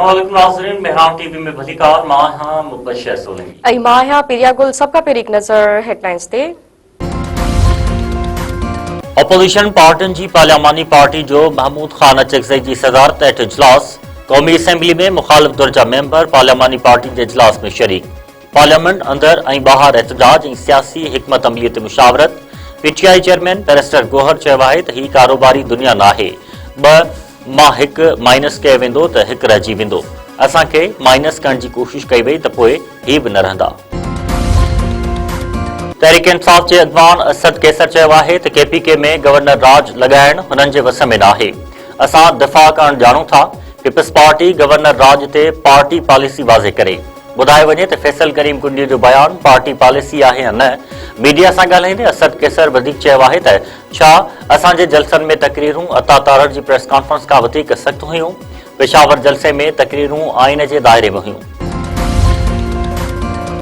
अस्सलामुअलैकुम नाज़रीन, मेहरान टीवी में भलीकार मां हां मुबशर सोलंकी ऐं मां आहियां पिरिया गुल। सबका पहिरीं हिकु नज़र हेडलाइंस ते। अपोजिशन पार्टियुनि जी पार्लियामानी पार्टी जो महमूद खान अचकज़ई जी सदारत हेठि इजलास। क़ौमी असेंबली में मुखालिफ़ धुर जा मेंबर पार्लियामानी पार्टी जे इजलास में शरीक। पार्लियामेंट अंदर ऐं ॿाहिरि एहतजाज ऐं सियासी हिकमत अमलीअ ते मुशावरत। पीटीआई चेयरमैन बैरिस्टर गोहर चयो आहे त ही कारोबारी दुनिया नाहे। ॿ मां हिकु माइनस कयो वेंदो त हिकु रहिजी वेंदो। असांखे माइनस करण जी कोशिश कई वई त पोइ ही बि न रहंदा। तहरीक इंसाफ़ जे अॻवान असद कैसर चयो आहे त केपीके में गवर्नर राज लॻाइण हुननि जे वस में नाहे। असां दिफ़ा करण ॼाणूं था। पीपल्स पार्टी गवर्नर राज ते पार्टी पॉलिसी वाज़े करे। ॿुधायो वञे त फैसल करीम कुंडी जो बयान पार्टी पॉलिसी आहे या न। मीडिया सां ॻाल्हाईंदे असद कैसर वधीक चयो आहे त छा असांजे जलसनि में तकरीरूं अता तारड़ जी प्रेस कॉन्फ्रेंस खां वधीक सख़्त हुयूं। पेशावर जलसे में तकरीरूं आइन जे दायरे में हुयूं।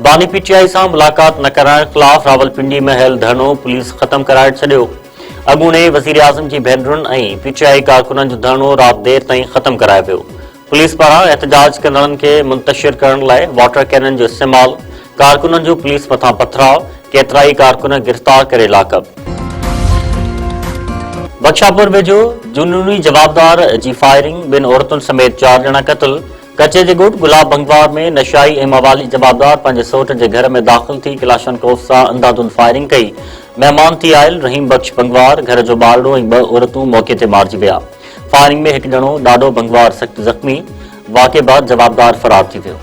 बानी पीटीआई सां मुलाक़ात न कराइण ख़िलाफ़ रावलपिंडी में हल धरनो पुलिस ख़त्म कराए छॾियो। अॻूणे वज़ीर आज़म जी भेनरुनि ऐं पीटीआई कारकुननि जो धरनो राति देर ताईं ख़त्म करायो वियो। पुलिस पारां एहतजाज कंदड़नि खे मुंतशिर करण लाइ वाटर कैनन जो इस्तेमाल। कारकुननि जो पुलिस मथां पथराव। केतिराई कारकुन गिरफ़्तार करे लाकअप। बख्शापुर वेझो जुनूनी जवाबदार जी फायरिंग। ॿिनि औरतुनि समेत 4 ॼणा क़त्ल। कचे जे ॻोठ गुलाब बंगवार में नशाई ऐं मवाली जवाबदार पंहिंजे सौट जे घर में दाख़िल थी कलाशनकोफ सां अंधाधुंध फायरिंग कई। महिमान थी आयल रहीम बख्श बंगवार, घर जो ॿारड़ो ऐं 2 औरतूं मौक़े ते मारिजी विया। फायरिंग में हिकु ॼणो ॾाढो बंगवार सख़्त ज़ख़्मी। वाक़े बाद जवाबदार फरार थी वियो।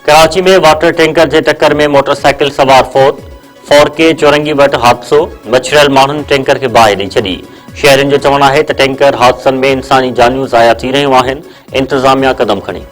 कराची में वाटर टैंकर जे टक्कर में मोटरसाइकिल सवार फौत। फोरके चौरंगी वटि हादसो। मछरियल माण्हुनि टैंकर खे बाहि ॾेई छॾी। शहरियुनि जो चवणु आहे त टैंकर हादसनि में इंसानी जानियूं ज़ाया थी रहियूं आहिनि। इंतज़ामिया क़दम खणी।